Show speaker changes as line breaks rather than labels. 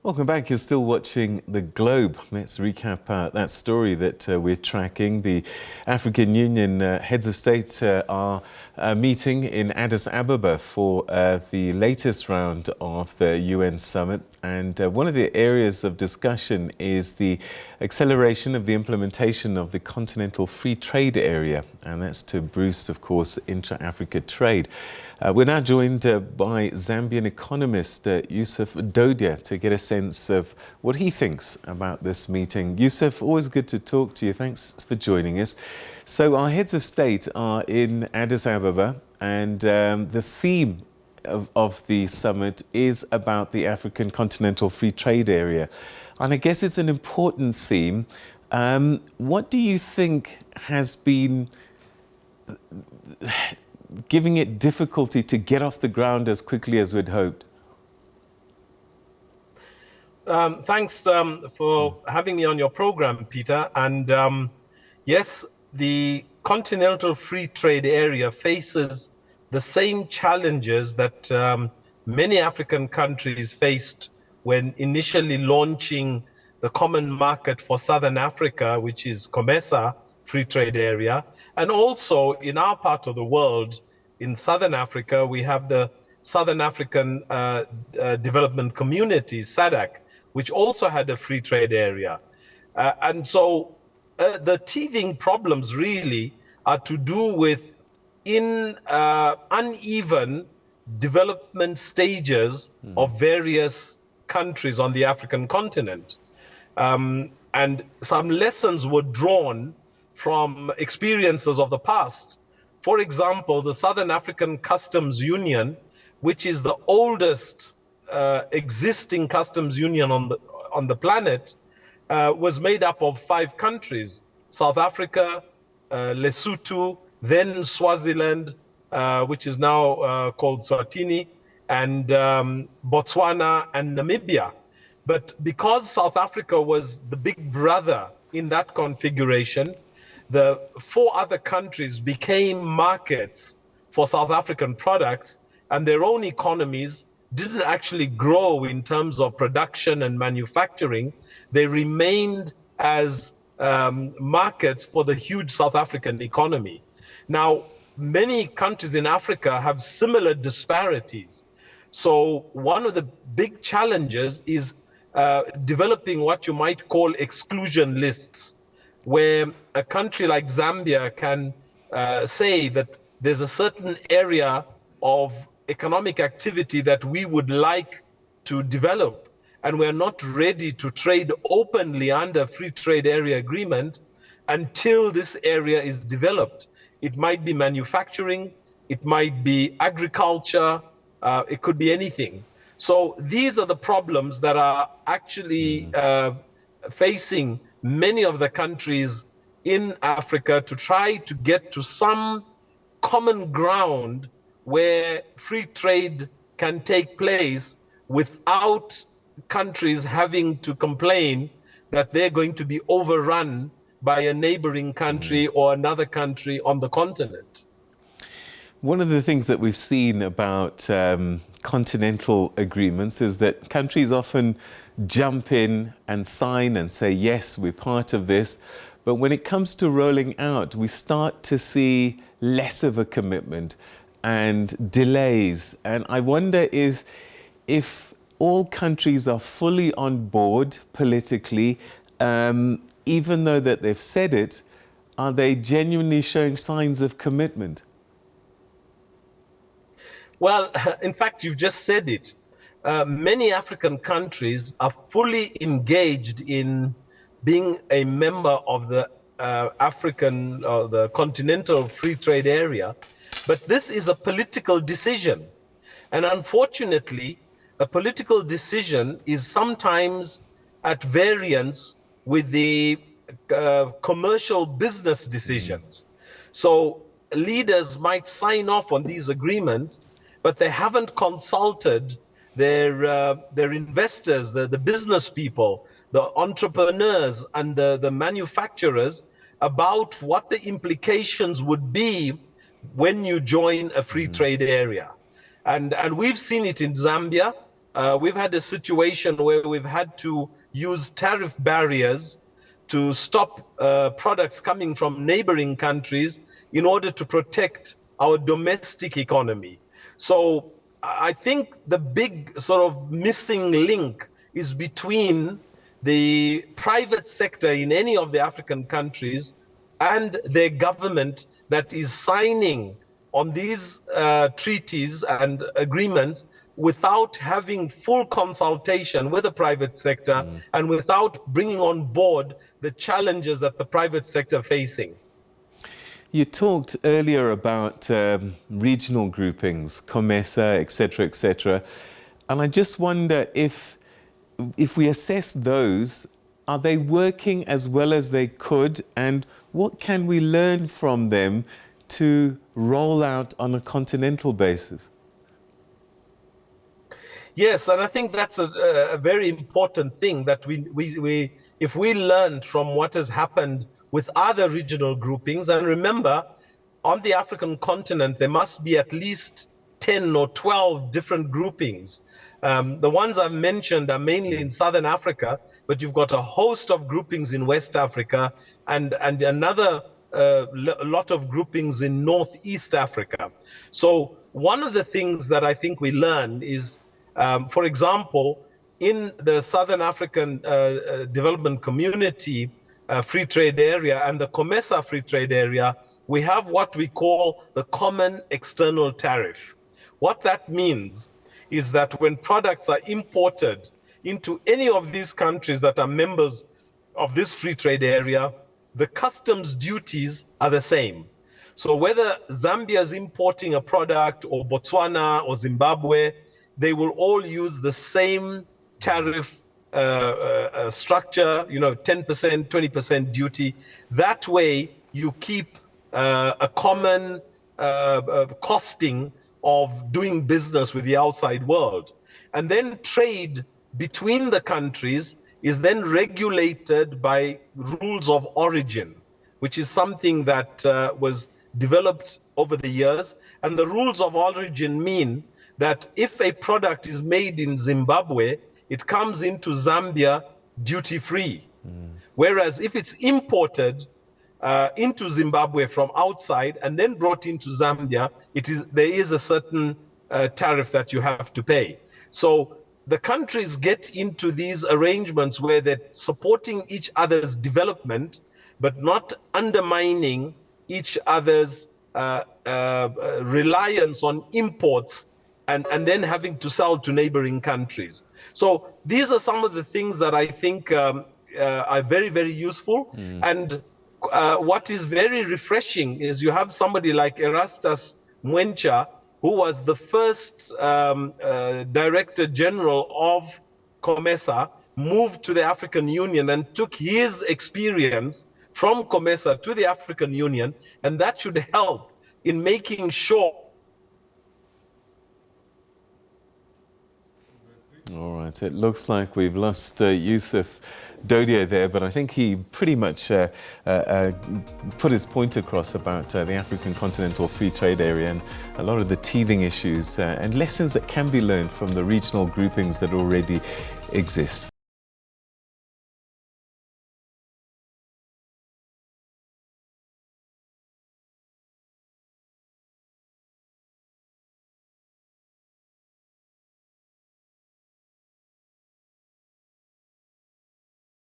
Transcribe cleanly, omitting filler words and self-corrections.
Welcome back. You're still watching The Globe. Let's recap that story that we're tracking. The African Union heads of state are meeting in Addis Ababa for the latest round of the UN summit. And one of the areas of discussion is the acceleration of the implementation of the Continental Free Trade Area. And that's to boost, of course, intra-Africa trade. We're now joined by Zambian economist Yusuf Dodia to get a sense of what he thinks about this meeting. Yusuf, always good to talk to you. Thanks for joining us. So our heads of state are in Addis Ababa, and the theme of the summit is about the African Continental Free Trade Area. And I guess it's an important theme. What do you think has been giving it difficulty to get off the ground as quickly as we'd hoped?
Thanks for having me on your program, Peter. And yes, the Continental Free Trade Area faces the same challenges that many African countries faced when initially launching the Common Market for Southern Africa, which is COMESA Free Trade Area. And also in our part of the world, in Southern Africa, we have the Southern African Development Community, SADC, which also had a free trade area. And so the teething problems really are to do with uneven development stages of various countries on the African continent. And some lessons were drawn from experiences of the past. For example, the Southern African Customs Union, which is the oldest existing customs union on the planet, was made up of 5 countries: South Africa, Lesotho, then Swaziland, which is now called Swatini, and Botswana and Namibia. But because South Africa was the big brother in that configuration, the 4 other countries became markets for South African products, and their own economies didn't actually grow in terms of production and manufacturing. They remained as markets for the huge South African economy. Now, many countries in Africa have similar disparities. So one of the big challenges is developing what you might call exclusion lists, where a country like Zambia can say that there's a certain area of economic activity that we would like to develop, and we're not ready to trade openly under free trade area agreement until this area is developed. It might be manufacturing, it might be agriculture, it could be anything. So these are the problems that are actually facing many of the countries in Africa to try to get to some common ground where free trade can take place without countries having to complain that they're going to be overrun by a neighboring country or another country on the continent.
One of the things that we've seen about continental agreements is that countries often jump in and sign and say, yes, we're part of this. But when it comes to rolling out, we start to see less of a commitment and delays. And I wonder if all countries are fully on board politically, even though that they've said it, are they genuinely showing signs of commitment?
Well, in fact, you've just said it. Many African countries are fully engaged in being a member of the the Continental Free Trade Area, but this is a political decision. And unfortunately, a political decision is sometimes at variance with the commercial business decisions. So leaders might sign off on these agreements, but they haven't consulted their investors, the business people, the entrepreneurs, and the manufacturers about what the implications would be when you join a free trade area. And we've seen it in Zambia. we've had a situation where we've had to use tariff barriers to stop products coming from neighboring countries in order to protect our domestic economy. So I think the big sort of missing link is between the private sector in any of the African countries and their government that is signing on these treaties and agreements without having full consultation with the private sector and without bringing on board the challenges that the private sector are facing.
You talked earlier about regional groupings, COMESA, etc., and I just wonder if we assess those, are they working as well as they could, and what can we learn from them to roll out on a continental basis?
Yes, and I think that's a very important thing, that if we learned from what has happened with other regional groupings, and remember, on the African continent, there must be at least 10 or 12 different groupings. The ones I've mentioned are mainly in Southern Africa, but you've got a host of groupings in West Africa and another lot of groupings in Northeast Africa. So one of the things that I think we learned is, for example, in the Southern African Development Community Free Trade Area and the COMESA Free Trade Area, we have what we call the Common External Tariff. What that means is that when products are imported into any of these countries that are members of this free trade area, the customs duties are the same. So whether Zambia is importing a product, or Botswana or Zimbabwe, they will all use the same tariff structure, 10%, 20% duty. That way you keep a common costing of doing business with the outside world. And then trade between the countries is then regulated by rules of origin, which is something that was developed over the years. And the rules of origin mean that if a product is made in Zimbabwe, it comes into Zambia duty-free. Whereas if it's imported into Zimbabwe from outside and then brought into Zambia, there is a certain tariff that you have to pay. So the countries get into these arrangements where they're supporting each other's development, but not undermining each other's reliance on imports and then having to sell to neighboring countries. So these are some of the things that I think are very, very useful. And what is very refreshing is you have somebody like Erastus Mwencha, who was the first Director General of COMESA, moved to the African Union and took his experience from COMESA to the African Union, and that should help in making sure.
All right, it looks like we've lost Yusuf Dodia there, but I think he pretty much put his point across about the African Continental Free Trade Area and a lot of the teething issues and lessons that can be learned from the regional groupings that already exist.